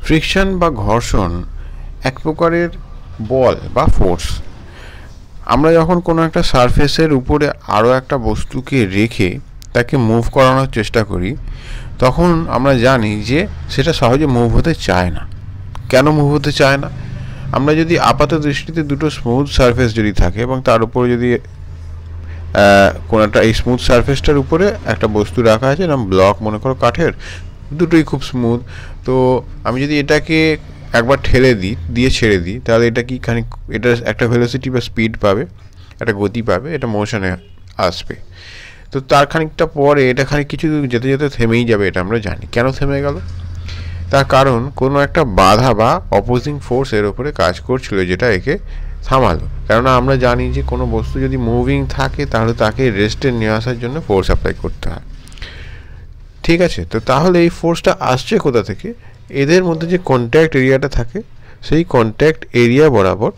Friction বা ঘর্ষণ এক প্রকারের বল বা ফোর্স। আমরা যখন কোনো একটা সারফেসের উপরে আরও একটা বস্তুকে রেখে তাকে মুভ করানোর চেষ্টা করি, তখন আমরা জানি যে সেটা সহজে মুভ হতে চায় না। কেন মুভ হতে চায় না? আমরা যদি আপাত দৃষ্টিতে দুটো স্মুথ সারফেস যদি থাকে এবং তার উপরে যদি কোনো একটা এই স্মুথ সারফেসটার উপরে একটা বস্তু রাখা আছে, না ব্লক মনে করো কাঠের, দুটোই খুব স্মুথ, তো আমি যদি এটাকে একবার ঠেলে দিয়ে ছেড়ে দিই, তাহলে এটা কি খানিক এটা একটা ভেলোসিটি বা স্পিড পাবে, একটা গতি পাবে, এটা মোশনে আসবে। তো তার খানিকটা পরে এটা খানিক কিছু যেতে যেতে থেমেই যাবে, এটা আমরা জানি। কেন থেমে গেল? তার কারণ কোনো একটা বাধা বা অপোজিং ফোর্স এর উপরে কাজ করছিল, যেটা একে থামালো। কেননা আমরা জানি যে কোনো বস্তু যদি মুভিং থাকে তাহলে তাকে রেস্টে নিয়ে আসার জন্য ফোর্স অ্যাপ্লাই করতে হয়। ঠিক আছে, তো তাহলে এই ফোর্সটা আসছে কোথা থেকে? এদের মধ্যে যে কন্ট্যাক্ট এরিয়াটা থাকে, সেই কন্ট্যাক্ট এরিয়া বরাবর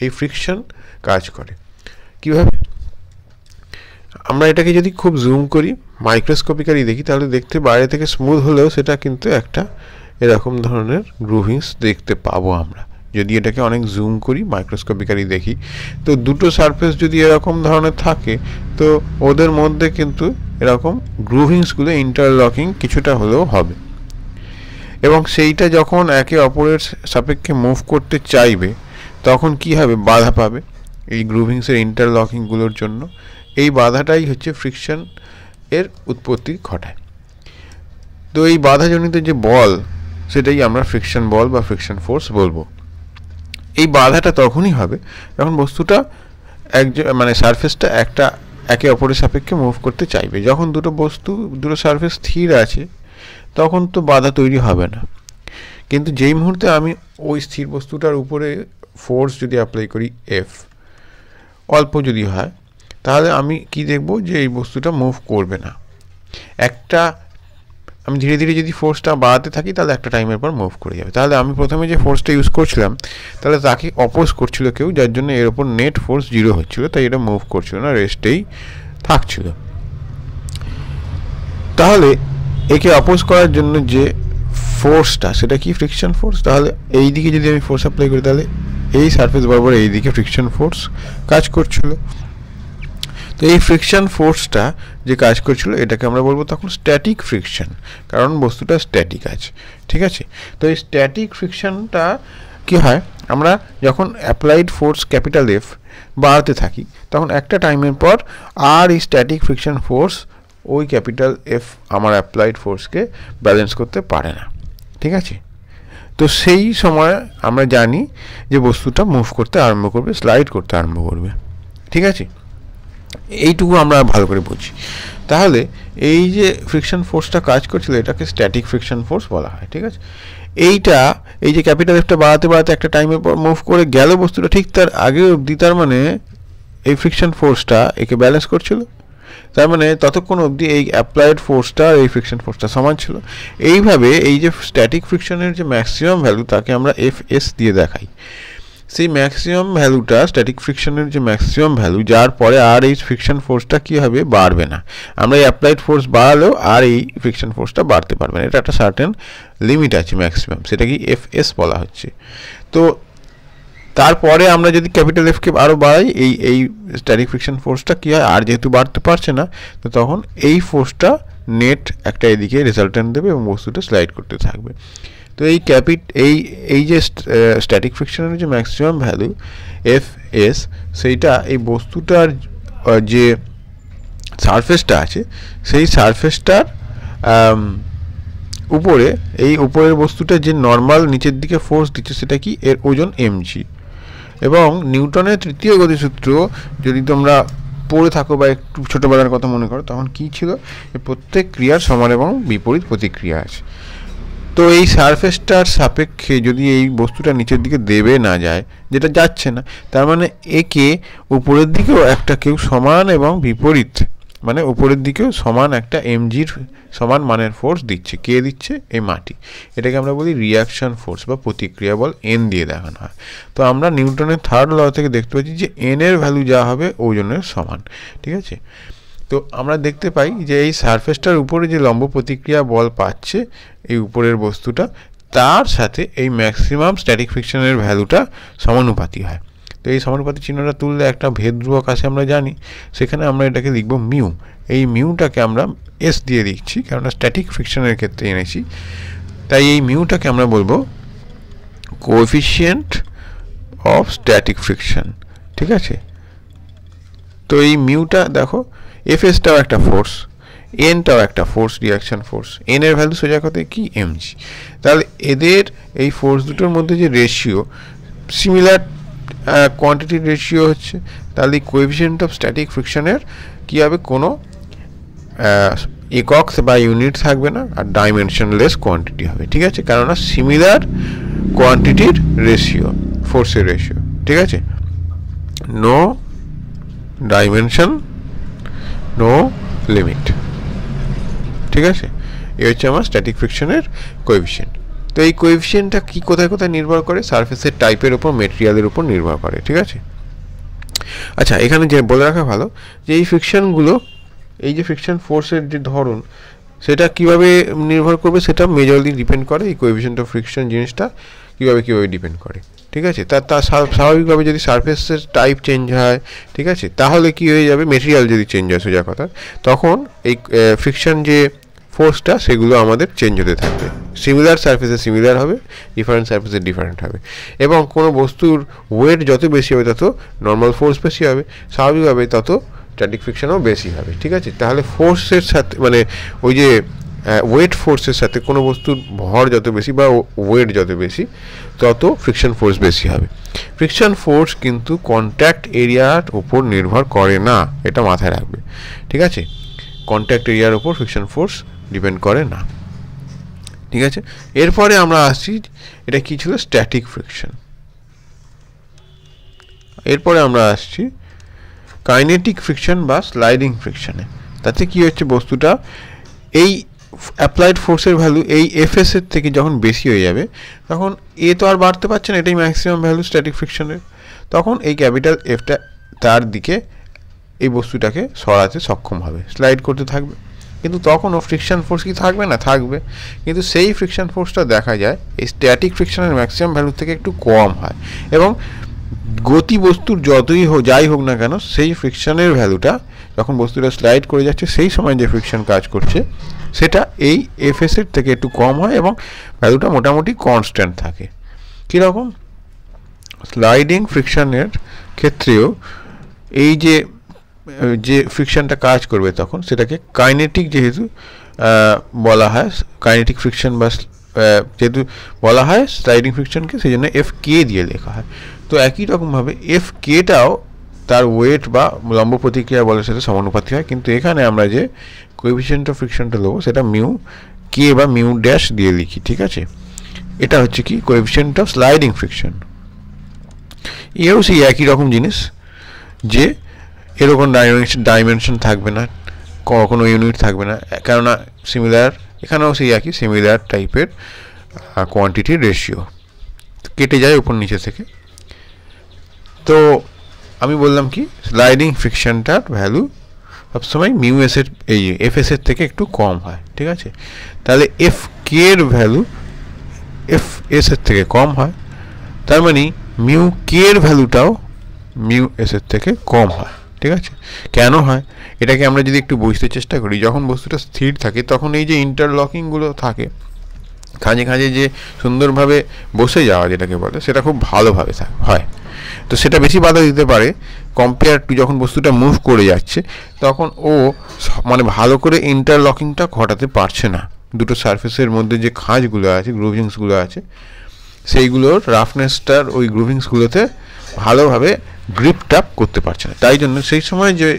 এই ফ্রিকশন কাজ করে। কিভাবে? আমরা এটাকে যদি খুব জুম করি, মাইক্রোস্কোপিক্যালি দেখি, তাহলে দেখতে বাইরে থেকে স্মুথ হলেও সেটা কিন্তু একটা এরকম ধরনের গ্রুভিংস দেখতে পাবো আমরা যদি এটাকে অনেক জুম করি, মাইক্রোস্কোপিক্যালি দেখি। তো দুটো সারফেস যদি এরকম ধরনের থাকে, তো ওদের মধ্যে কিন্তু এরকম গ্রুভিংসগুলো ইন্টারলকিং কিছুটা হলেও হবে, এবং সেইটা যখন একে অপরের সাপেক্ষে মুভ করতে চাইবে তখন কি হবে? বাধা পাবে এই গ্রুভিংসের ইন্টারলকিংগুলোর জন্য। এই বাধাটাই হচ্ছে ফ্রিকশন এর উৎপত্তি ঘটায়। তো এই বাধাজনিত যে বল, সেটাই আমরা ফ্রিকশন বল বা ফ্রিকশন ফোর্স বলবো। এই বাধাটা তখনই হবে যখন বস্তুটা মানে সারফেসটা একে অপরের সাপেক্ষে মুভ করতে চাইবে। যখন দুটো সারফেস স্থির আছে তখন তো বাধা তৈরি হবে না। কিন্তু যেই মুহূর্তে আমি ওই স্থির বস্তুটার উপরে ফোর্স যদি অ্যাপ্লাই করি, এফ অল্প যদি হয়, তাহলে আমি কি দেখব? যে এই বস্তুটা মুভ করবে না। আমি ধীরে ধীরে যদি ফোর্সটা বাড়াতে থাকি, তাহলে একটা টাইমের পর মুভ করে যাবে। তাহলে আমি প্রথমে যে ফোর্সটা ইউজ করছিলাম, তাহলে তাকে অপোজ করছিল কেউ, যার জন্য এর ওপর নেট ফোর্স 0 হচ্ছিল, তাই এটা মুভ করছিল না, রেস্টেই থাকছিল। তাহলে একে অপোজ করার জন্য যে ফোর্সটা, সেটা কি? Friction force. তাহলে এই দিকে যদি আমি ফোর্স অ্যাপ্লাই করি, তাহলে এই সারফেস বরাবর এই দিকে ফ্রিকশন ফোর্স কাজ করছিল। তো এই ফ্রিকশন ফোর্সটা যে কাজ করছিল, এটাকে আমরা বলবো তখন স্ট্যাটিক ফ্রিকশন, কারণ বস্তুটা স্ট্যাটিক আছে। ঠিক আছে, তো এই স্ট্যাটিক ফ্রিকশনটা কি হয়? আমরা যখন অ্যাপ্লাইড ফোর্স ক্যাপিটাল এফ বাড়াতে থাকি, তখন একটা টাইমের পর আর এই স্ট্যাটিক ফ্রিকশন ফোর্স ওই ক্যাপিটাল এফ আমার অ্যাপ্লাইড ফোর্সকে ব্যালেন্স করতে পারে না। ঠিক আছে, তো সেই সময় আমরা জানি যে বস্তুটা মুভ করতে আরম্ভ করবে, স্লাইড করতে আরম্ভ করবে। ঠিক আছে, এইটুকু আমরা ভালো করে বুঝি। তাহলে এই যে ফ্রিকশন ফোর্সটা কাজ করছিল, এটাকে স্ট্যাটিক ফ্রিকশন ফোর্স বলা হয়। ঠিক আছে, এই যে ক্যাপিটাল এফটা বাড়াতে বাড়াতে একটা টাইমের পর মুভ করে গেল বস্তুটা, ঠিক তার আগে অবধি তার মানে এই ফ্রিকশন ফোর্সটা একে ব্যালেন্স করছিল। তার মানে ততক্ষণ অবধি এই অ্যাপ্লাইড ফোর্সটা এই ফ্রিকশন ফোর্সটা সমান ছিল। এইভাবে এই যে স্ট্যাটিক ফ্রিকশনের যে ম্যাক্সিমাম ভ্যালু, তাকে আমরা এফএস দিয়ে দেখাই। সেই ম্যাক্সিমাম ভ্যালুটা, স্ট্যাটিক ফ্রিকশনের যে ম্যাক্সিমাম ভ্যালু, যার পরে আর এই ফ্রিকশন ফোর্সটা কী হবে? বাড়বে না। আমরা এই অ্যাপ্লাইড ফোর্স বাড়ালেও আর এই ফ্রিকশন ফোর্সটা বাড়তে পারবে না। এটা একটা সার্টেন লিমিট আছে ম্যাক্সিমাম, সেটা কি এফএস বলা হচ্ছে। তো তারপরে আমরা যদি ক্যাপিটাল এফকে আরও বাড়াই, এই স্ট্যাটিক ফ্রিকশন ফোর্সটা কী হয়? আর যেহেতু বাড়তে পারছে না, তো তখন এই ফোর্সটা নেট একটা এদিকে রেজাল্টেন্ট দেবে এবং বস্তুটা স্লাইড করতে থাকবে। তো এই যে স্ট্যাটিক ফ্রিকশনের যে ম্যাক্সিমাম ভ্যালু এফ এস, সেইটা এই বস্তুটার যে সারফেসটা আছে, সেই সারফেসটার উপরে, এই উপরের বস্তুটা যে নর্মাল নিচের দিকে ফোর্স দিচ্ছে, সেটা কি? এর ওজন এমজি। এবং নিউটনের তৃতীয় গতিসূত্র যদি তোমরা পড়ে থাকো বা একটু ছোটোবেলার কথা মনে করো, তখন কী ছিল? প্রত্যেক ক্রিয়ার সমান এবং বিপরীত প্রতিক্রিয়া আছে। তো এই সারফেসটার সাপেক্ষে যদি এই বস্তুটা নিচের দিকে দেবে না যায়, যেটা যাচ্ছে না, তার মানে একে উপরের দিকেও একটা কেউ সমান এবং বিপরীত, মানে উপরের দিকেও সমান একটা এমজির সমান মানের ফোর্স দিচ্ছে। কে দিচ্ছে? এই মাটি। এটাকে আমরা বলি রিয়াকশন ফোর্স বা প্রতিক্রিয়া বল, এন দিয়ে দেখানো হয়। তো আমরা নিউটনের থার্ড ল থেকে দেখতে পাচ্ছি যে এন এর ভ্যালু যা হবে ওজনের সমান। ঠিক আছে, তো আমরা দেখতে পাই যে এই সারফেসটার উপরে যে লম্ব প্রতিক্রিয়া বল পাচ্ছে এই উপরের বস্তুটা, তার সাথে এই ম্যাক্সিমাম স্ট্যাটিক ফ্রিকশনের ভ্যালুটা সমানুপাতি হয়। তো এই সমানুপাতি চিহ্নটা তুললে একটা ভেদ ধ্রুবক আসে আমরা জানি, সেখানে আমরা এটাকে লিখব মিউ। এই মিউটাকে আমরা এস দিয়ে দিচ্ছি, কেননা স্ট্যাটিক ফ্রিকশনের ক্ষেত্রে এনেছি, তাই এই মিউটাকে আমরা বলবো কোএফিশিয়েন্ট অফ স্ট্যাটিক ফ্রিকশন। ঠিক আছে, তো এই মিউটা দেখো এফএসটাও একটা ফোর্স, এনটাও একটা ফোর্স, রিয়াকশন ফোর্স, এন এর ভ্যালু সোজা কথা কি এমজি। তাহলে এদের এই ফোর্স দুটোর মধ্যে যে রেশিও সিমিলার কোয়ান্টিটির রেশিও হচ্ছে, তাহলে এই কোএফিশিয়েন্ট অফ স্ট্যাটিক ফ্রিকশনের কী হবে, কোনো একক বা ইউনিট থাকবে না, আর ডাইমেনশনলেস কোয়ান্টিটি হবে। ঠিক আছে, কেননা সিমিলার কোয়ান্টিটির রেশিও, ফোর্সের রেশিও। ঠিক আছে, নো ডাইমেনশন নো লিমিট। ঠিক আছে, এই হচ্ছে আমার স্ট্যাটিক ফ্রিকশনের কোএফিশিয়েন্ট। তো এই কোএফিশিয়েন্টটা কি কোথায় কোথায় নির্ভর করে, সারফেসের টাইপের উপর, মেটেরিয়ালের উপর নির্ভর করে। ঠিক আছে, আচ্ছা এখানে যে বলে রাখা ভালো যে এই ফ্রিকশনগুলো, এই যে ফ্রিকশন ফোর্সের যে ধরন, সেটা কিভাবে নির্ভর করবে, সেটা মেজরলি ডিপেন্ড করে এই কোএফিশিয়েন্ট অফ ফ্রিকশন জিনিসটা কীভাবে ডিপেন্ড করে। ঠিক আছে, তার স্বাভাবিকভাবে যদি সারফেসের টাইপ চেঞ্জ হয়, ঠিক আছে, তাহলে কি হয়ে যাবে, মেটেরিয়াল যদি চেঞ্জ হয় সোজা কথা, তখন এই ফ্রিকশন যে ফোর্সটা সেগুলো আমাদের চেঞ্জ হতে থাকবে। সিমিলার সারফেসে সিমিলার হবে, ডিফারেন্ট সারফেসে ডিফারেন্ট হবে, এবং কোনো বস্তুর ওয়েট যত বেশি হবে তত নর্মাল ফোর্স বেশি হবে, স্বাভাবিকভাবে তত স্ট্যাটিক ফ্রিকশনও বেশি হবে। ঠিক আছে, তাহলে ফোর্সের সাথে মানে ওই যে ওয়েট ফোর্সের সাথে কোনো বস্তুর ভর যত বেশি বা ওয়েট যত বেশি তত ফ্রিকশন ফোর্স বেশি হবে। ফ্রিকশন ফোর্স কিন্তু কন্ট্যাক্ট এরিয়ার উপর নির্ভর করে না, এটা মাথায় রাখবে। ঠিক আছে, কন্ট্যাক্ট এরিয়ার উপর ফ্রিকশন ফোর্স ডিপেন্ড করে না। ঠিক আছে, এরপরে আমরা আসছি, এটা কি ছিল, স্ট্যাটিক ফ্রিকশন। এরপরে আমরা আসছি কাইনেটিক ফ্রিকশন বা স্লাইডিং ফ্রিকশনে। তাতে কি হচ্ছে, বস্তুটা এই অ্যাপ্লাইড ফোর্সের ভ্যালু এই এফএস এর থেকে যখন বেশি হয়ে যাবে, তখন এ তো আর বাড়তে পারছে না, এটাই ম্যাক্সিমাম ভ্যালু স্ট্যাটিক ফ্রিকশনের, তখন এই ক্যাপিটাল এফটা তার দিকে এই বস্তুটাকে সরাতে সক্ষম হবে, স্লাইড করতে থাকবে। কিন্তু তখনও ফ্রিকশন ফোর্স কি থাকবে না, থাকবে, কিন্তু সেই ফ্রিকশন ফোর্সটা দেখা যায় এই স্ট্যাটিক ফ্রিকশনের ম্যাক্সিমাম ভ্যালু থেকে একটু কম হয়, এবং গতি বস্তুর যতই যাই হোক না কেন, সেই ফ্রিকশনের ভ্যালুটা যখন বস্তুটা স্লাইড করে যাচ্ছে সেই সময় যে ফ্রিকশন কাজ করছে সেটা এই এফএস এর থেকে একটু কম হয়, এবং ভ্যালুটা মোটামুটি কনস্ট্যান্ট থাকে। কীরকম, স্লাইডিং ফ্রিকশনের ক্ষেত্রেও এই যে ফ্রিকশনটা কাজ করবে তখন সেটাকে কাইনেটিক যেহেতু বলা হয়, কাইনেটিক ফ্রিকশন বা যেহেতু বলা হয় স্লাইডিং ফ্রিকশনকে, সেই জন্য এফ কে দিয়ে লেখা হয়। তো একই রকমভাবে এফ কেটাও তার ওয়েট বা লম্ব প্রতিক্রিয়া বলের সাথে সমানুপাতি হয়, কিন্তু এখানে আমরা যে কোএফিশিয়েন্ট অফ ফ্রিকশনটা নেবো সেটা মিউ কে বা মিউ ড্যাশ দিয়ে লিখি। ঠিক আছে, এটা হচ্ছে কি কোএফিশিয়েন্ট অফ স্লাইডিং ফ্রিকশন। এও সেই একই রকম জিনিস, যে এরকম ডাইমেনশন থাকবে না, কোনো ইউনিট থাকবে না, কেননা সিমিলার, এখানেও সেই একই সিমিলার টাইপের কোয়ান্টিটির রেশিও, কেটে যায় উপর নিচে থেকে। তো আমি বললাম কি, স্লাইডিং ফ্রিকশনটার ভ্যালু সবসময় মিউ এস এর এই এফ এস এর থেকে একটু কম হয়। ঠিক আছে, তাহলে এফ কে এর ভ্যালু এফ এস এর থেকে কম হয়, তার মানে মিউ কে এর ভ্যালুটাও মিউ এস এর থেকে কম হয়। ঠিক আছে, কেন হয় এটাকে আমরা যদি একটু বুঝতে চেষ্টা করি, যখন বস্তুটা স্থির থাকে তখন এই যে ইন্টারলকিংগুলো থাকে, খাঁজে খাঁজে যে সুন্দরভাবে বসে যাওয়া যেটাকে বলে, সেটা খুব ভালোভাবে হয়। তো সেটা বেশি বাধা দিতে পারে কম্পেয়ার টু যখন বস্তুটা মুভ করে যাচ্ছে, তখন ও মানে ভালো করে ইন্টারলকিংটা ঘটাতে পারছে না। দুটো সারফেসের মধ্যে যে খাঁজগুলো আছে, গ্রুভিংসগুলো আছে, সেইগুলোর রাফনেসটার ওই গ্রুভিংসগুলোতে ভালোভাবে গ্রিপড আপ করতে পারছে না। তাই জন্য সেই সময় যে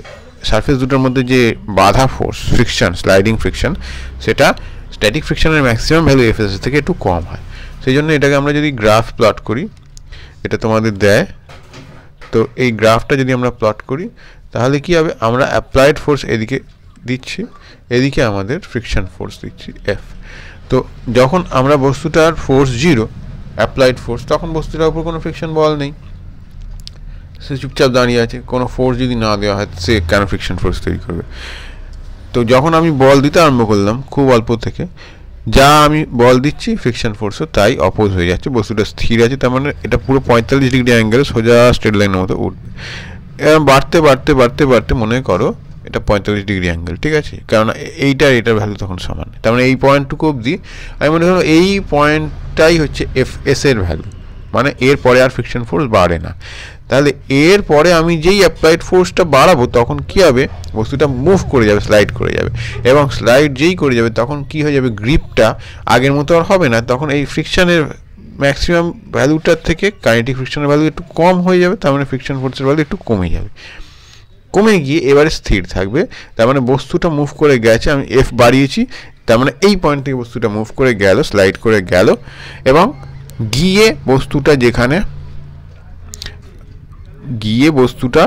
সারফেস দুটোর মধ্যে যে বাধা ফোর্স, ফ্রিকশন, স্লাইডিং ফ্রিকশন, সেটা স্ট্যাটিক ফ্রিকশনের ম্যাক্সিমাম ভ্যালু এফএস থেকে একটু কম হয়। সেই জন্য এটাকে আমরা যদি গ্রাফ প্লট করি, এটা তোমাদের দেয়, তো এই গ্রাফটা যদি আমরা প্লট করি তাহলে কি হবে, আমরা অ্যাপ্লাইড ফোর্স এদিকে দিচ্ছি, এদিকে আমাদের ফ্রিকশন ফোর্স দিচ্ছি এফ। তো যখন আমরা বস্তুটার ফোর্স 0 অ্যাপ্লাইড ফোর্স, তখন বস্তুটার উপর কোনো ফ্রিকশন বল নেই, সে চুপচাপ দাঁড়িয়ে আছে, কোনো ফোর্স যদি না দেওয়া হয় সে কেন ফ্রিকশন ফোর্স তৈরি করবে। তো যখন আমি বল দিতে আরম্ভ করলাম খুব অল্প থেকে, যা আমি বল দিচ্ছি ফ্রিকশন ফোর্সও তাই অপোজ হয়ে যাচ্ছে, বস্তুটা স্থির আছে, তার মানে এটা পুরো 45 ডিগ্রি অ্যাঙ্গেলে সোজা স্ট্রেট লাইনের মতো উঠবে। এবার বাড়তে বাড়তে বাড়তে বাড়তে মনে করো এটা 45 ডিগ্রি অ্যাঙ্গেল, ঠিক আছে, কেননা এইটার এটার ভ্যালু তখন সমান, তার মানে এই পয়েন্টটুকু অবধি আমি মনে করো এই পয়েন্টটাই হচ্ছে এফ এর ভ্যালু, মানে এর পরে আর ফ্রিকশন ফোর্স বাড়ে না। তাহলে এর পরে আমি যেই অ্যাপ্লাইড ফোর্সটা বাড়াবো তখন কী হবে, বস্তুটা মুভ করে যাবে, স্লাইড করে যাবে, এবং স্লাইড যেই করে যাবে তখন কী হয়ে যাবে, গ্রিপটা আগের মতো আর হবে না, তখন এই ফ্রিকশনের ম্যাক্সিমাম ভ্যালুটার থেকে কাইনেটিক ফ্রিকশনের ভ্যালু একটু কম হয়ে যাবে, তার মানে ফ্রিকশন ফোর্সের ভ্যালু একটু কমে যাবে, কমে গিয়ে এবারে স্থির থাকবে। তার মানে বস্তুটা মুভ করে গেছে, আমি এফ বাড়িয়েছি, তার মানে এই পয়েন্ট থেকে বস্তুটা মুভ করে গেল, স্লাইড করে গেল, এবং গিয়ে বস্তুটা বস্তুটা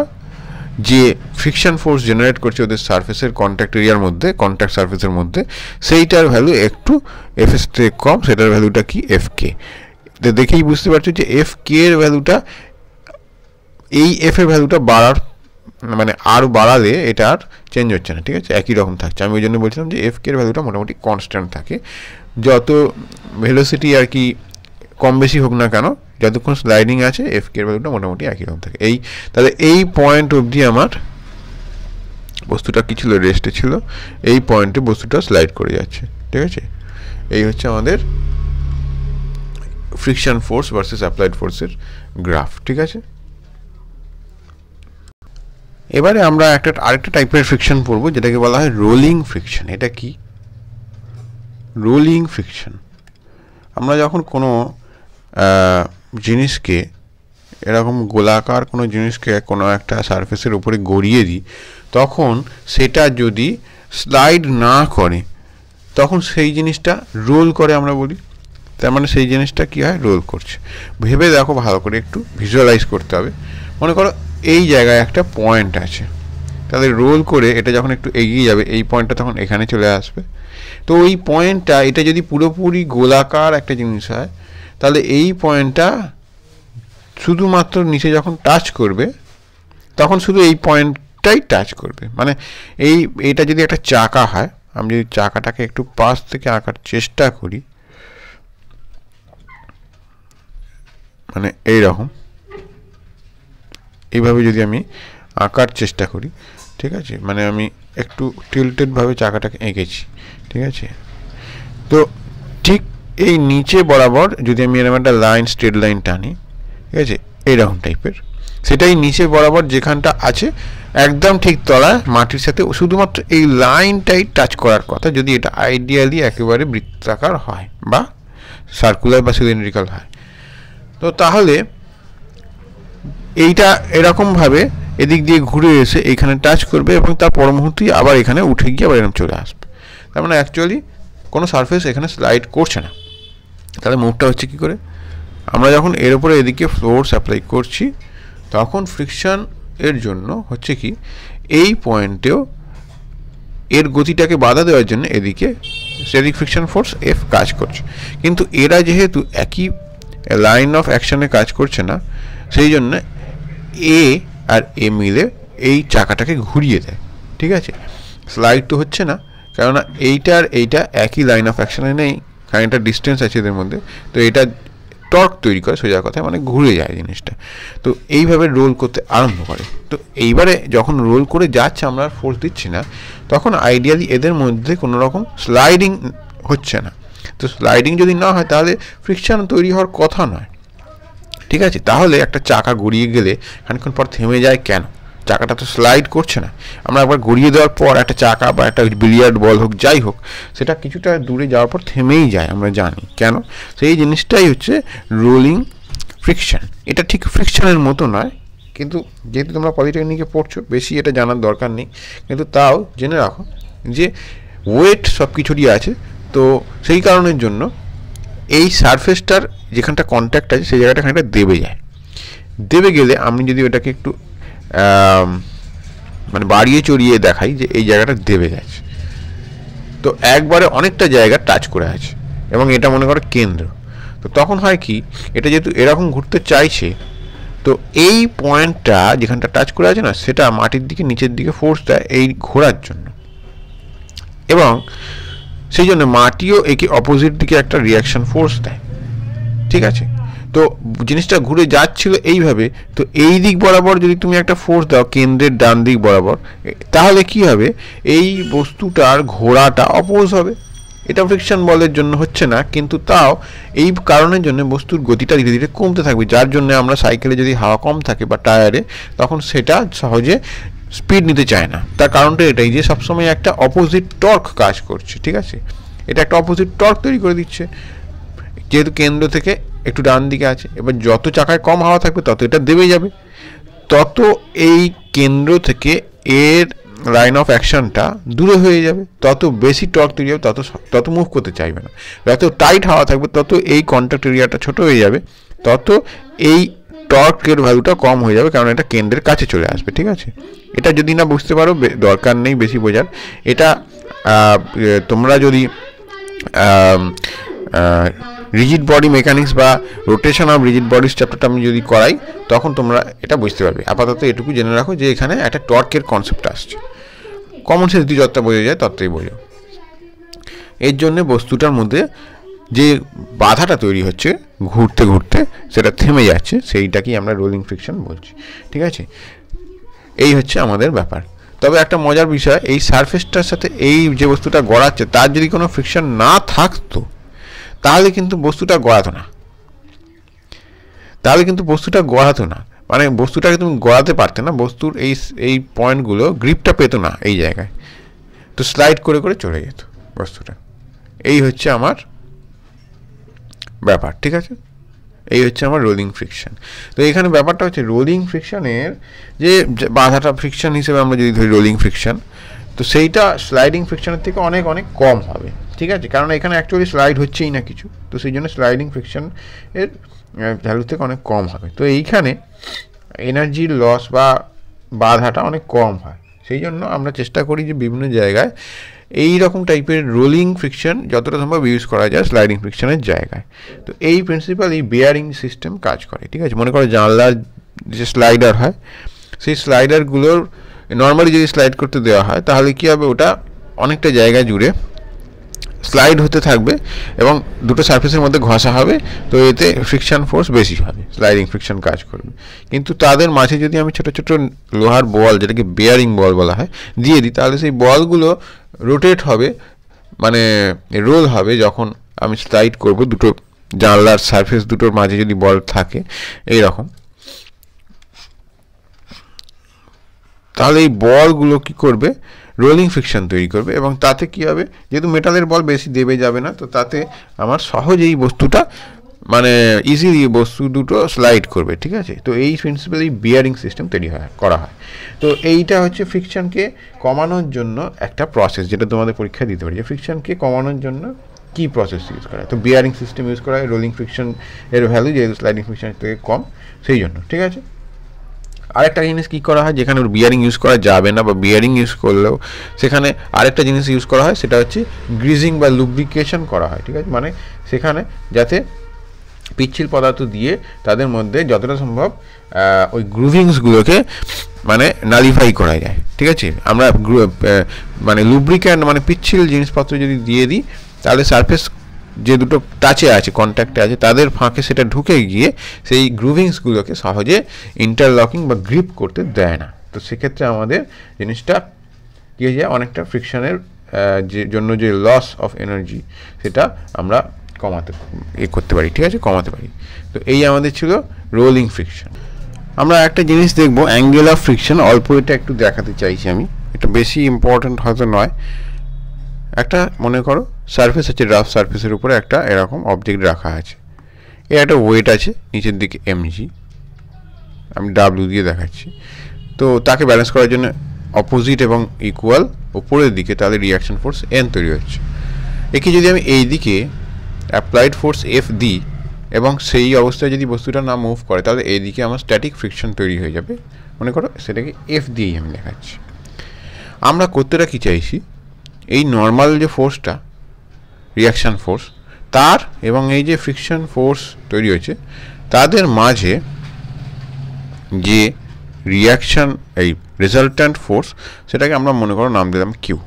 যে ফ্রিকশন ফোর্স জেনারেট করছে ওদের সারফেসের কন্ট্যাক্ট এরিয়ার মধ্যে, কন্ট্যাক্ট সারফেসের মধ্যে, সেইটার ভ্যালু একটু এফ এস থেকে কম, সেটার ভ্যালুটা কি এফ কে। দেখেই বুঝতে পারছো যে এফ কে এর ভ্যালুটা, এই এফ এর ভ্যালুটা বাড়ার মানে আর বাড়ালে এটা আর চেঞ্জ হচ্ছে না, ঠিক আছে, একই রকম থাকছে। আমি ওই জন্য বলছিলাম যে এফ কে এর ভ্যালুটা মোটামুটি কনস্ট্যান্ট থাকে, যত ভেলোসিটি আর কি কম বেশি হোক না কেন, যতক্ষণ স্লাইডিং আছে এফ কে এর ভ্যালুটা মোটামুটি একই রকম থাকে। তাহলে এই পয়েন্ট অবধি আমার বস্তুটা কী ছিল, রেস্টে ছিল, এই পয়েন্টে বস্তুটা স্লাইড করে যাচ্ছে, ঠিক আছে। এই হচ্ছে আমাদের ফ্রিকশন ফোর্স ভার্সেস অ্যাপ্লাইড ফোর্সের গ্রাফ, ঠিক আছে। এবারে আমরা আরেকটা টাইপের ফ্রিকশন পড়বো যেটাকে বলা হয় রোলিং ফ্রিকশন। এটা কি রোলিং ফ্রিকশন? আমরা যখন কোনো জিনিসকে এরকম গোলাকার কোনো জিনিসকে কোনো একটা সারফেসের উপরে গড়িয়ে দিই, তখন সেটা যদি স্লাইড না করে তখন সেই জিনিসটা রোল করে আমরা বলি। তার মানে সেই জিনিসটা কী হয়, রোল করছে। ভেবে দেখো ভালো করে, একটু ভিজুয়ালাইজ করতে হবে। মনে করো এই জায়গায় একটা পয়েন্ট আছে, তাহলে রোল করে এটা যখন একটু এগিয়ে যাবে এই পয়েন্টটা তখন এখানে চলে আসবে। তো ওই পয়েন্টটা, এটা যদি পুরোপুরি গোলাকার একটা জিনিস হয় তাহলে এই পয়েন্টটা শুধুমাত্র নিচে যখন টাচ করবে তখন শুধু এই পয়েন্টটাই টাচ করবে। মানে এইটা যদি একটা চাকা হয়, আমি যদি চাকাটাকে একটু পাশ থেকে আঁকার চেষ্টা করি, মানে এইরকম এইভাবে যদি আমি আঁকার চেষ্টা করি, ঠিক আছে, মানে আমি একটু টিল্টেডভাবে চাকাটাকে এঁকেছি, ঠিক আছে। তো ঠিক এই নিচে বরাবর যদি আমি এরকম একটা লাইন, স্ট্রেট লাইন টানি, ঠিক আছে, এইরকম টাইপের, সেটাই নিচে বরাবর যেখানটা আছে একদম ঠিক তলায় মাটির সাথে শুধুমাত্র এই লাইনটাই টাচ করার কথা, যদি এটা আইডিয়ালি একেবারে বৃত্তাকার হয় বা সার্কুলার বা সিলিন্ড্রিক্যাল হয়। তো তাহলে এইটা এরকমভাবে এদিক দিয়ে ঘুরে এসে এইখানে টাচ করবে এবং তার পর মুহূর্তেই আবার এখানে উঠে গিয়ে আবার এরকম চলে আসবে। তার মানে অ্যাকচুয়ালি কোনো সারফেস এখানে স্লাইড করছে না। তাহলে মুভটা হচ্ছে কী করে, আমরা যখন এর উপরে এদিকে ফোর্স অ্যাপ্লাই করছি তখন ফ্রিকশন এর জন্য হচ্ছে কি, এই পয়েন্টেও এর গতিটাকে বাধা দেওয়ার জন্য এদিকে স্ট্যাটিক ফ্রিকশন ফোর্স এফ কাজ করছে। কিন্তু এরা যেহেতু একই লাইন অফ অ্যাকশনে কাজ করছে না, সেই জন্য এ আর এ মিলে এই চাকাটাকে ঘুরিয়ে দেয়, ঠিক আছে। স্লাইড তো হচ্ছে না, কেননা এইটা আর এইটা একই লাইন অফ অ্যাকশনে নেই, খানিকটা ডিস্টেন্স আছে এদের মধ্যে, তো এটা টর্ক তৈরি করে, সোজা কথায় মানে ঘুরে যায় জিনিসটা। তো এইভাবে রোল করতে আরম্ভ করে। তো এইবারে যখন রোল করে যাচ্ছে, আমরা ফোর্স দিচ্ছি না, তখন আইডিয়ালি এদের মধ্যে কোনো রকম স্লাইডিং হচ্ছে না। তো স্লাইডিং যদি না হয় তাহলে ফ্রিকশন তৈরি হওয়ার কথা নয়, ঠিক আছে। তাহলে একটা চাকা গড়িয়ে গেলে খানিকক্ষণ পর থেমে যায় কেন? চাকাটা তো স্লাইড করছে না। আমরা একবার গড়িয়ে দেওয়ার পর একটা চাকা বা একটা বিলিয়ার্ড বল হোক, যাই হোক, সেটা কিছুটা দূরে যাওয়ার পর থেমেই যায়, আমরা জানি কেন। সেই জিনিসটাই হচ্ছে রোলিং ফ্রিকশন। এটা ঠিক ফ্রিকশনের মতো নয়, কিন্তু যেহেতু তোমরা পলিটেকনিকে পড়ছো বেশি এটা জানার দরকার নেই, কিন্তু তাও জেনে রাখো যে ওয়েট সব কিছুরই আছে। তো সেই কারণের জন্য এই সারফেসটার যেখানটা কন্ট্যাক্ট আছে সেই জায়গাটা খানিকটা দেবে যায়। দেবে গেলে আমি যদি ওটাকে একটু মানে বাড়িয়ে চড়িয়ে দেখাই যে এই জায়গাটা দেবে গেছে, তো একবারে অনেকটা জায়গা টাচ করে আছে এবং এটা মনে করো কেন্দ্র। তো তখন হয় কি, এটা যেহেতু এরকম ঘুরতে চাইছে, তো এই পয়েন্টটা যেখানটা টাচ করে আছে না, সেটা মাটির দিকে নিচের দিকে ফোর্স দেয় এই ঘোরার জন্য, এবং সেই জন্য মাটিও একে অপোজিট দিকে একটা রিয়াকশন ফোর্স দেয়, ঠিক আছে। তো জিনিসটা ঘুরে যাচ্ছিল এইভাবে, তো এই দিক বরাবর যদি তুমি একটা ফোর্স দাও কেন্দ্রের ডান দিক বরাবর, তাহলে কি হবে, এই বস্তুটার ঘোরাটা অপোজ হবে। এটা ফ্রিকশন বলের জন্য হচ্ছে না, কিন্তু তাও এই কারণের জন্য বস্তুর গতিটা ধীরে ধীরে কমতে থাকবে, যার জন্য আমরা সাইকেলে যদি হাওয়া কম থাকে বা টায়ারে, তখন সেটা সহজে স্পিড নিতে চায় না। তার কারণটা এটাই যে সবসময় একটা অপোজিট টর্ক কাজ করছে, ঠিক আছে। এটা একটা অপোজিট টর্ক তৈরি করে দিচ্ছে, যেহেতু কেন্দ্র থেকে একটু ডান দিকে আছে। এবার যত চাকায় কম হাওয়া থাকবে তত এটা দেবে যাবে, তত এই কেন্দ্র থেকে এর লাইন অফ অ্যাকশনটা দূরে হয়ে যাবে, তত বেশি টর্ক তৈরি হবে, তত মুভ করতে চাইবে না। যত টাইট হাওয়া থাকবে তত এই কন্ট্যাক্ট এরিয়াটা ছোট হয়ে যাবে, তত এই টর্কের ভ্যালুটা কম হয়ে যাবে, কারণ এটা কেন্দ্রের কাছে চলে আসবে, ঠিক আছে। এটা যদি না বুঝতে পারো, দরকার নেই বেশি বোঝার। এটা তোমরা যদি রিজিড বডি মেকানিক্স বা রোটেশন অফ রিজিড বডিজ চ্যাপ্টারটা আমি যদি করাই, তখন তোমরা এটা বুঝতে পারবে। আপাতত এটুকু জেনে রাখো যে এখানে একটা টর্কের কনসেপ্ট আসছে। কমন সেন্স দিয়ে যতটা বোঝা যায় ততটাই বোঝো। এর জন্য বস্তুটার মধ্যে যে বাধাটা তৈরি হচ্ছে ঘুরতে ঘুরতে সেটা থেমে যাচ্ছে, সেইটাকেই আমরা রোলিং ফ্রিকশন বলছি, ঠিক আছে। এই হচ্ছে আমাদের ব্যাপার। তবে একটা মজার বিষয়, এই সারফেসটার সাথে এই যে বস্তুটা গড়াচ্ছে তার যদি কোনো ফ্রিকশন না থাকতো, তাহলে কিন্তু বস্তুটা গড়াতো না, মানে বস্তুটাকে তুমি গড়াতে পারতে না, বস্তুর এই পয়েন্টগুলো গ্রিপটা পেতো না এই জায়গায়, তো স্লাইড করে করে চলে যেত বস্তুটা। এই হচ্ছে আমার ব্যাপার, ঠিক আছে। এই হচ্ছে আমার রোলিং ফ্রিকশন। তো এখানে ব্যাপারটা হচ্ছে রোলিং ফ্রিকশনের যে বাধাটা ফ্রিকশন হিসেবে আমরা যদি ধরি রোলিং ফ্রিকশন, তো সেইটা স্লাইডিং ফ্রিকশনের থেকে অনেক অনেক কম হবে, ঠিক আছে। কারণ এখানে অ্যাকচুয়ালি স্লাইড হচ্ছেই না কিছু, তো সেই জন্য স্লাইডিং ফ্রিকশন এর ভ্যালু থেকে অনেক কম হবে। তো এইখানে এনার্জির লস বা বাধাটা অনেক কম হয়, সেই জন্য আমরা চেষ্টা করি যে বিভিন্ন জায়গায় এই রকম টাইপের রোলিং ফ্রিকশন যতটা সম্ভব ইউজ করা যায় স্লাইডিং ফ্রিকশনের জায়গায়। তো এই প্রিন্সিপাল এই বেয়ারিং সিস্টেম কাজ করে, ঠিক আছে। মনে করো জানলার যে স্লাইডার হয়, সেই স্লাইডারগুলোর নর্মালি যদি স্লাইড করতে দেওয়া হয়, তাহলে কী হবে, ওটা অনেকটা জায়গা জুড়ে স্লাইড হতে থাকবে এবং দুটো সারফেসের মধ্যে ঘষা হবে, তো এতে ফ্রিকশন ফোর্স বেশি হবে, স্লাইডিং ফ্রিকশন কাজ করবে। কিন্তু তাদের মাঝে যদি আমি ছোটো ছোটো লোহার বল, যেটাকে বেয়ারিং বল বলা হয়, দিয়ে দিই, তাহলে সেই বলগুলো রোটেট হবে, মানে রোল হবে যখন আমি স্লাইড করব। দুটো জানলার সারফেস দুটোর মাঝে যদি বল থাকে এইরকম, তাহলে এই বলগুলো কি করবে, রোলিং ফ্রিকশন তৈরি করবে, এবং তাতে কি হবে, যেহেতু মেটালের বল বেশি দেবে যাবে না, তো তাতে আমার সহজেই বস্তুটা মানে ইজিলি বস্তু দুটো স্লাইড করবে, ঠিক আছে। তো এই প্রিন্সিপালি বিয়ারিং সিস্টেম তৈরি করা হয়। তো এইটা হচ্ছে ফ্রিকশনকে কমানোর জন্য একটা প্রসেস, যেটা তোমাদের পরীক্ষা দিতে পারে, যে ফ্রিকশনকে কমানোর জন্য কী প্রসেস ইউজ করা হয়। তো বিয়ারিং সিস্টেম ইউজ করা হয়, রোলিং ফ্রিকশন এর ভ্যালু যেহেতু স্লাইডিং ফ্রিকশনের থেকে কম, সেই জন্য, ঠিক আছে। আরেকটা জিনিস কী করা হয়, যেখানে বিয়ারিং ইউজ করা যাবে না বা বিয়ারিং ইউজ করলেও সেখানে আরেকটা জিনিস ইউজ করা হয়, সেটা হচ্ছে গ্রিজিং বা লুব্রিকেশন করা হয়, ঠিক আছে। মানে সেখানে যাতে পিচ্ছিল পদার্থ দিয়ে তাদের মধ্যে যতটা সম্ভব ওই গ্রুভিংসগুলোকে মানে নালিফাই করা যায়, ঠিক আছে। আমরা মানে লুব্রিক্যান্ট মানে পিচ্ছিল জিনিসপত্র যদি দিয়ে দিই, তাহলে সারফেস যে দুটো টাচে আছে, কন্ট্যাক্টে আছে, তাদের ফাঁকে সেটা ঢুকে গিয়ে সেই গ্রুভিংসগুলোকে সহজে ইন্টারলকিং বা গ্রিপ করতে দেয় না। তো সেক্ষেত্রে আমাদের জিনিসটা কী হয়ে যায়, অনেকটা ফ্রিকশনের যে জন্য যে লস অফ এনার্জি, সেটা আমরা করতে পারি, ঠিক আছে, কমাতে পারি। তো এই আমাদের ছিল রোলিং ফ্রিকশন। আমরা একটা জিনিস দেখবো, অ্যাঙ্গেল অফ ফ্রিকশন। অল্প এটা একটু দেখাতে চাইছি আমি, এটা বেশি ইম্পর্টেন্ট হয়তো নয়। একটা মনে করো সারফেস আছে, রাফ সারফেসের উপরে একটা এরকম অবজেক্ট রাখা আছে, এর একটা ওয়েট আছে নিচের দিকে mg, আমি ডাব্লিউ দিয়ে দেখাচ্ছি। তো তাকে ব্যালেন্স করার জন্য অপোজিট এবং ইকুয়াল উপরের দিকে তাহলে রিয়াকশন ফোর্স n তৈরি হচ্ছে। একে যদি আমি এই দিকে অ্যাপ্লাইড ফোর্স F দিই এবং সেই অবস্থায় যদি বস্তুটা না মুভ করে, তাহলে এইদিকে আমার স্ট্যাটিক ফ্রিকশন তৈরি হয়ে যাবে। মনে করো সেটাকে F দিয়েই আমি দেখাচ্ছি। আমরা করতেটা কী চাইছি, এই নর্মাল যে ফোর্সটা রিয়াকশান ফোর্স, তার এবং এই যে ফ্রিকশন ফোর্স তৈরি হয়েছে তাদের মাঝে যে রিয়াকশান এই রেজাল্ট্যান্ট ফোর্স, সেটাকে আমরা মনে করো নাম দিলাম কিউ।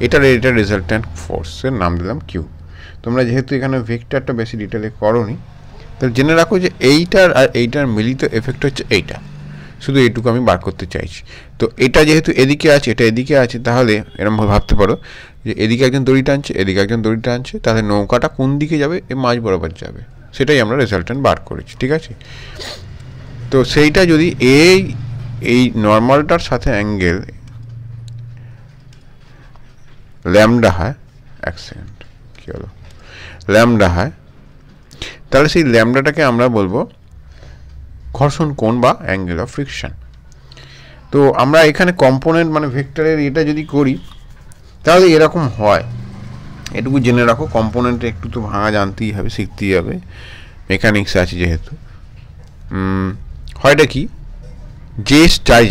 এটার রেজাল্ট্যান্ট ফোর্সের নাম দিলাম কিউ। তোমরা যেহেতু এখানে ভেক্টরটা বেশি ডিটেলে করোনি, তাহলে জেনে রাখো যে এইটার আর এইটার মিলিত এফেক্ট হচ্ছে এইটা, শুধু এইটুকু আমি বার করতে চাইছি। তো এটা যেহেতু এদিকে আছে, এটা এদিকে আছে, তাহলে এরকমভাবে ভাবতে পারো যে এদিকে একজন দড়ি টানছে, এদিকে একজন দড়ি টানছে, তাহলে নৌকাটা কোন দিকে যাবে, এ মাঝ বরাবর যাবে। সেটাই আমরা রেজাল্ট্যান্ট বার করেছি, ঠিক আছে। তো সেইটা যদি এই নর্মালটার সাথে অ্যাঙ্গেল ল্যামডা হয়, এক সেকেন্ড, কী হলো, ল্যামডা হয়, তাহলে সেই ল্যামডাটাকে আমরা বলবো ঘর্ষণ কোণ বা অ্যাঙ্গেল অফ ফ্রিকশন। তো আমরা এখানে কম্পোনেন্ট মানে ভেক্টরের এটা যদি করি তাহলে এরকম হয়, এটুকু জেনে রাখো। কম্পোনেন্টে একটু তো ভাঙা জানতেই হবে, শিখতেই হবে, মেকানিক্স আছে যেহেতু। হয়টা কি,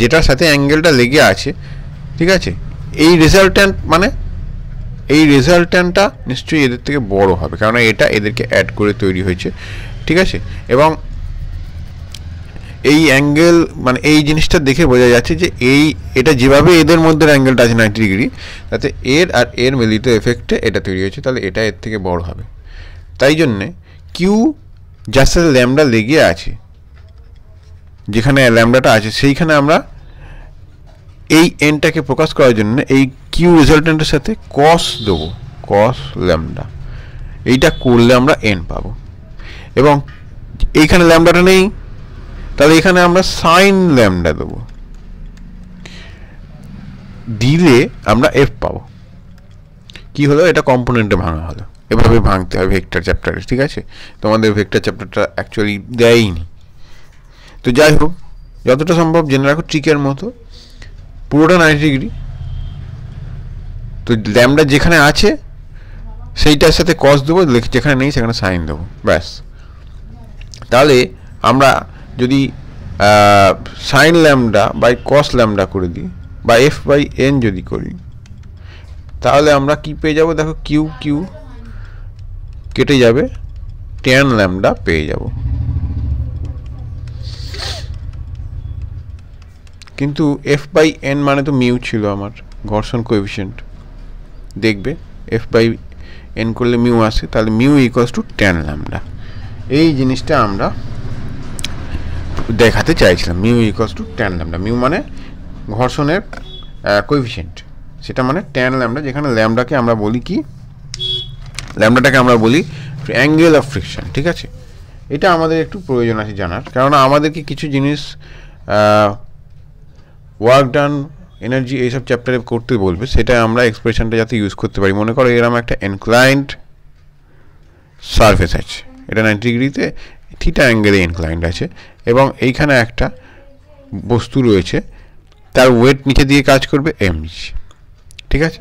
যেটার সাথে অ্যাঙ্গেলটা লেগে আছে, ঠিক আছে, এই রেজাল্ট্যান্ট মানে এই রেজাল্ট্যান্টটা নিশ্চয়ই এদের থেকে বড় হবে, কারণ এটা এদেরকে অ্যাড করে তৈরি হয়েছে, ঠিক আছে। এবং এই অ্যাঙ্গেল মানে এই জিনিসটা দেখে বোঝা যাচ্ছে যে এটা যেভাবে এদের মধ্যে অ্যাঙ্গেলটা আছে 90 ডিগ্রি, তাতে এর আর এর মিলিত এফেক্টে এটা তৈরি হয়েছে, তাহলে এটা এর থেকে বড় হবে। তাই জন্যে কিউ যার সাথে ল্যামডা লেগে আছে, যেখানে ল্যামডাটা আছে সেইখানে আমরা এই এনটাকে প্রকাশ করার জন্য এই কিউ রেজাল্ট্যান্টের সাথে কস দেবো, কস ল্যামডা। এইটা করলে আমরা এন পাবো। এবং এইখানে ল্যামডাটা নেই, তাহলে এখানে আমরা সাইন ল্যামডা দেবো, দিলে আমরা এফ পাবো। কি হলো, এটা কম্পোনেন্টে ভাঙা হলো। এভাবে ভাঙতে হয় ভেক্টর চ্যাপ্টারে, ঠিক আছে। তোমাদের ভেক্টর চ্যাপ্টারটা অ্যাকচুয়ালি দেয়নি। তো যাই হোক, যতটা সম্ভব জেনে রাখো ট্রিকের মতো পুরোটা 90 ডিগ্রি। তো ল্যামডা যেখানে আছে সেইটার সাথে কস দেবো, যেখানে নেই সেখানে সাইন দেবো, ব্যাস। তাহলে আমরা যদি sine lambda by cos lambda করে দিই বা এফ বাই এন যদি করি, তাহলে আমরা কি পেয়ে যাব, দেখো কিউ কিউ কেটে যাবে, ট্যান ল্যামডা পেয়ে যাব। কিন্তু এফ বাই এন মানে তো মিউ ছিল আমার ঘর্ষণ কোএফিসিয়েন্ট, দেখবে এফ বাই এন করলে মিউ আসে, তাহলে mu equals to tan lambda. এই জিনিসটা আমরা দেখাতে চাইছিলাম, mu equals to tan lambda. Mu মানে ঘর্ষণের কোএফিসিয়েন্ট, সেটা মানে ট্যান ল্যামডা, যেখানে ল্যামডাকে আমরা বলি কি, ল্যামডাটাকে আমরা বলি অ্যাঙ্গেল অফ ফ্রিকশন, ঠিক আছে। এটা আমাদের একটু প্রয়োজন আছে জানার, কারণ আমাদেরকে কিছু জিনিস ওয়ার্ক ডান, এনার্জি এইসব চ্যাপ্টারে করতে বলবে, সেটা আমরা এক্সপ্রেশনটা যাতে ইউজ করতে পারি। মনে করো এরকম একটা ইনক্লাইন্ড সারফেস আছে, এটা 90 ডিগ্রিতে থিটা অ্যাঙ্গেলে ইনক্লাইন্ড আছে, এবং এইখানে একটা বস্তু রয়েছে, তার ওয়েট নিচে দিয়ে কাজ করবে এমজি, ঠিক আছে।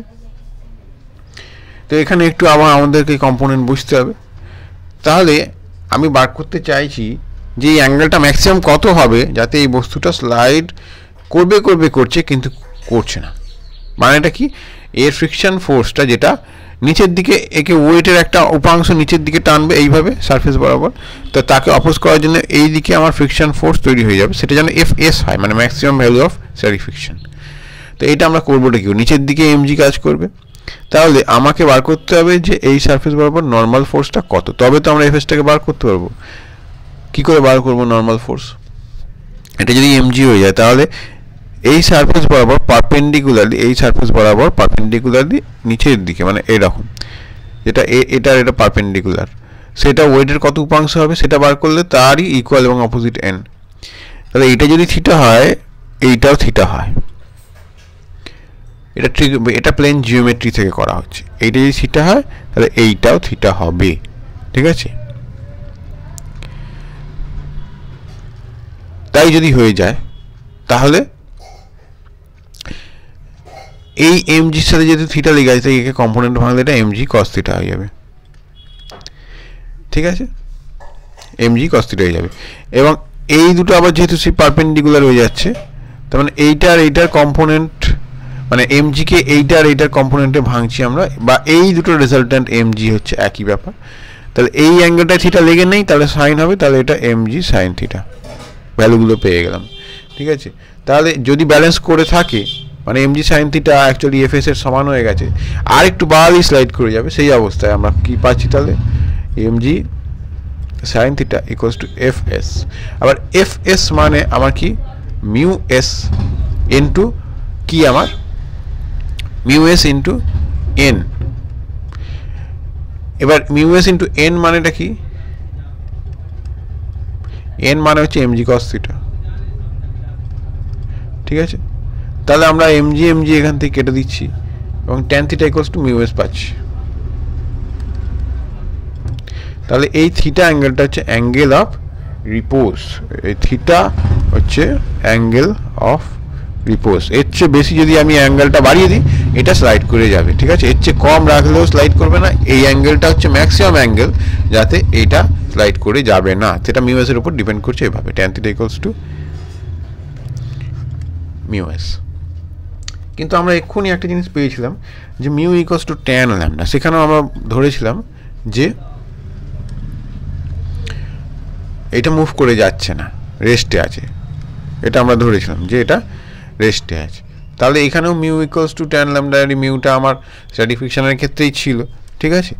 তো এখানে একটু আবার আমাদেরকে কম্পোনেন্ট বুঝতে হবে। তাহলে আমি বার করতে চাইছি যে এই অ্যাঙ্গেলটা ম্যাক্সিমাম কত হবে, যাতে এই বস্তুটা স্লাইড করছে কিন্তু করছে না। মানেটা কি, এর ফ্রিকশন ফোর্সটা যেটা নিচের দিকে একে ওয়েটের একটা উপাংশ নিচের দিকে টানবে এইভাবে সারফেস বরাবর, তো তাকে অপোজ করার জন্য এই দিকে আমার ফ্রিকশন ফোর্স তৈরি হয়ে যাবে, সেটা যেন এফ এস হয়, মানে maximum value of static friction. তো এটা আমরা করবোটা কি, নিচের দিকে এমজি কাজ করবে, তাহলে আমাকে বার করতে হবে যে এই সারফেস বরাবর নর্মাল ফোর্সটা কত, তবে তো আমরা এফএসটাকে বার করতে পারবো। কি করে বার করবো নর্মাল ফোর্স, এটা যদি এমজি হয়ে যায়, তাহলে এই সারফেস বরাবর পারপেন্ডিকুলারলি, এই সারফেস বরাবর পারপেন্ডিকুলারলি নিচের দিকে, মানে এরকম, যেটা এটা পারপেন্ডিকুলার, সেটা ওয়েটের কত উপাংশ হবে সেটা বার করলে তারই ইকুয়াল এবং অপোজিট এন। তাহলে এটা যদি থিটা হয়, এইটাও থিটা হয়, এটা প্লেন জিওমেট্রি থেকে করা হচ্ছে। এইটা যদি থিটা হয় তাহলে এইটাও থিটা হবে, ঠিক আছে। তাই যদি হয়ে যায় তাহলে এই এমজির সাথে যেহেতু থিটা লেগে আছে, একে কম্পোনেন্ট ভাঙলে এটা এমজি কস থিটা হয়ে যাবে, ঠিক আছে, এমজি কস থিটা হয়ে যাবে। এবং এই দুটো আবার যেহেতু সেই পারপেন্ডিকুলার হয়ে যাচ্ছে, তার মানে এইটার কম্পোনেন্ট, মানে এমজিকে এইটার কম্পোনেন্টে ভাঙছি আমরা, বা এই দুটো রেজাল্ট্যান্ট এমজি হচ্ছে একই ব্যাপার। তাহলে এই অ্যাঙ্গেলটায় থিটা লেগে নেই, তাহলে সাইন হবে, তাহলে এটা এমজি সাইন থিটা, ভ্যালুগুলো পেয়ে গেলাম, ঠিক আছে। তাহলে যদি ব্যালেন্স করে থাকে মানে mg sin theta actually fs এর সমান হয়ে গেছে, আর একটু বাড়ালেই স্লাইড করে যাবে, সেই অবস্থায় আমরা কি পাচ্ছি তাহলে mg sin theta equals to fs। আবার fs মানে আমার কি মিউ s ইনটু কি আমার মিউ s ইনটু n। এবার মিউ s ইনটু n মানেটা কি, n মানে হচ্ছে mg cos থিটা, ঠিক আছে। তাহলে আমরা mg এখান থেকে কেটে দিচ্ছি এবং tan theta equals to mu s পাচ্ছি। তাহলে এই থিটা অ্যাঙ্গেলটা হচ্ছে অ্যাঙ্গেল অফ রিপোজ, এই থিটা হচ্ছে অ্যাঙ্গেল অফ রিপোজ। এর চেয়ে বেশি যদি আমি অ্যাঙ্গেলটা বাড়িয়ে দিই এটা স্লাইড করে যাবে, ঠিক আছে। এর চেয়ে কম রাখলেও স্লাইড করবে না, এই অ্যাঙ্গেলটা হচ্ছে ম্যাক্সিমাম অ্যাঙ্গেল যাতে এইটা স্লাইড করে যাবে না, সেটা মিউ এস এর উপর ডিপেন্ড করছে এভাবে, tan theta equals to mu S. কিন্তু আমরা এক্ষুনি একটা জিনিস পেয়েছিলাম যে mu equals to tan lambda, সেখানেও আমরা ধরেছিলাম যে এটা মুভ করে যাচ্ছে না, রেস্টে আছে, এটা আমরা ধরেছিলাম যে এটা রেস্টে আছে। তাহলে এখানেও mu equals to tan lambda, এই মিউটা আমার স্ট্র্যাটিফিকেশনের ক্ষেত্রেই ছিল, ঠিক আছে।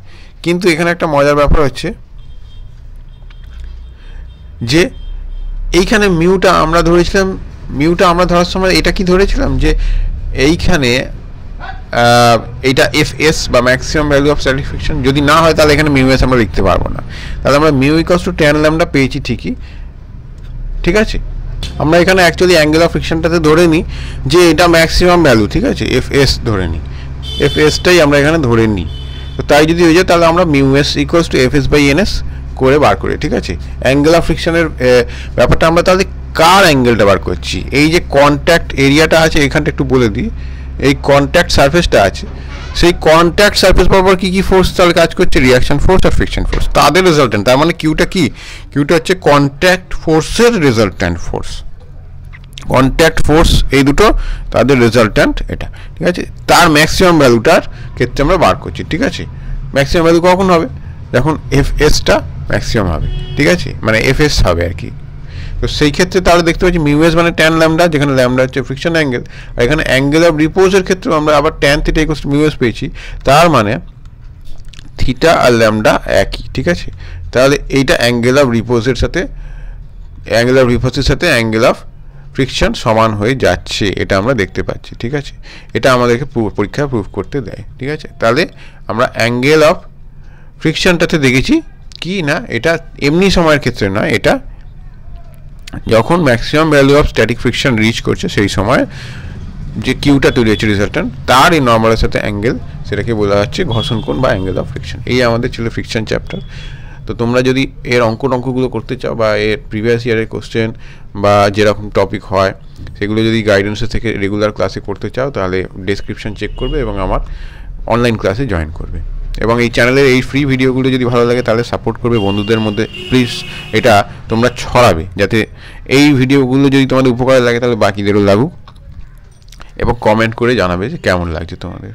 কিন্তু এখানে একটা মজার ব্যাপার হচ্ছে যে এইখানে মিউটা আমরা ধরেছিলাম, মিউটা আমরা ধরার সময় এটা কি ধরেছিলাম যে এইখানে এইটা fs বা ম্যাক্সিমাম ভ্যালু অফ স্ট্র্যাটিফিকেশন যদি না হয় তাহলে এখানে মিউ এস আমরা লিখতে পারবো না। তাহলে আমরা mu equals to tan lambda পেয়েছি ঠিকই, ঠিক আছে। আমরা এখানে অ্যাকচুয়ালি অ্যাঙ্গেল অফ ফ্রিকশনটাতে ধরে নিই যে এটা ম্যাক্সিমাম ভ্যালু, ঠিক আছে, fs ধরে নিই, fsটাই আমরা এখানে ধরে নিই। তো তাই যদি হয়ে যায় তাহলে আমরা mu s equals to fs by ns করে বার করে, ঠিক আছে। অ্যাঙ্গেল অফ ফ্রিকশনের ব্যাপারটা আমরা তাহলে কার অ্যাঙ্গেলটা বার করছি, এই যে কন্ট্যাক্ট এরিয়াটা আছে এখানটা একটু বলে দিই, এই কন্ট্যাক্ট সারফেসটা আছে, সেই কন্ট্যাক্ট সারফেস বরাবর কি কি ফোর্স তাহলে কাজ করছে, রিয়াকশন ফোর্স আর ফ্রিকশন ফোর্স, তাদের রেজাল্টেন্ট। তার মানে কিউটা কি, কিউটা হচ্ছে কন্ট্যাক্ট ফোর্সের রেজাল্ট্যান্ট ফোর্স, কন্ট্যাক্ট ফোর্স এই দুটো তাদের রেজাল্ট্যান্ট এটা, ঠিক আছে। তার ম্যাক্সিমাম ভ্যালুটার ক্ষেত্রে আমরা বার করছি, ঠিক আছে। ম্যাক্সিমাম ভ্যালু কখন হবে, যখন fsটা ম্যাক্সিমাম হবে, ঠিক আছে, মানে fs হবে আর কি। তো সেই ক্ষেত্রে তাহলে দেখতে পাচ্ছি মিউ এস মানে tan ল্যামডা, যেখানে ল্যামডা হচ্ছে ফ্রিকশন অ্যাঙ্গেল, আর এখানে অ্যাঙ্গেল অফ রিপোজের ক্ষেত্রে আমরা আবার tan theta equals to mu S পেয়েছি, তার মানে থিটা আর ল্যামডা একই, ঠিক আছে। তাহলে এইটা অ্যাঙ্গেল অফ রিপোজের সাথে অ্যাঙ্গেল অফ ফ্রিকশন সমান হয়ে যাচ্ছে, এটা আমরা দেখতে পাচ্ছি, ঠিক আছে। এটা আমাদেরকে পরীক্ষায় প্রুভ করতে দেয়, ঠিক আছে। তাহলে আমরা অ্যাঙ্গেল অফ ফ্রিকশনটাতে দেখেছি কি না, এটা এমনি সময়ের ক্ষেত্রে নয়, এটা যখন maximum value of static friction reach করছে সেই সময় যে কিউটা তৈরি হচ্ছে রেজাল্ট্যান্ট, তার এই নর্মালের সাথে অ্যাঙ্গেল, সেটাকে বলা হচ্ছে ঘর্ষণ কোণ বা অ্যাঙ্গেল অফ ফ্রিকশন। এই আমাদের ছিল ফ্রিকশন চ্যাপ্টার। তো তোমরা যদি এর অঙ্কগুলো করতে চাও বা এর প্রিভিয়াস ইয়ারের কোশ্চেন বা যেরকম টপিক হয় সেগুলো যদি গাইডেন্সের থেকে রেগুলার ক্লাসে করতে চাও তাহলে ডেসক্রিপশন চেক করবে এবং আমার অনলাইন ক্লাসে জয়েন করবে। এবং এই চ্যানেলের এই ফ্রি ভিডিওগুলো যদি ভালো লাগে তাহলে সাপোর্ট করবে, বন্ধুদের মধ্যে প্লিজ এটা তোমরা ছড়াবে, যাতে এই ভিডিওগুলো যদি তোমাদের উপকারে লাগে তাহলে বাকিদেরও লাগুক, এবং কমেন্ট করে জানাবে যে কেমন লাগছে তোমাদের।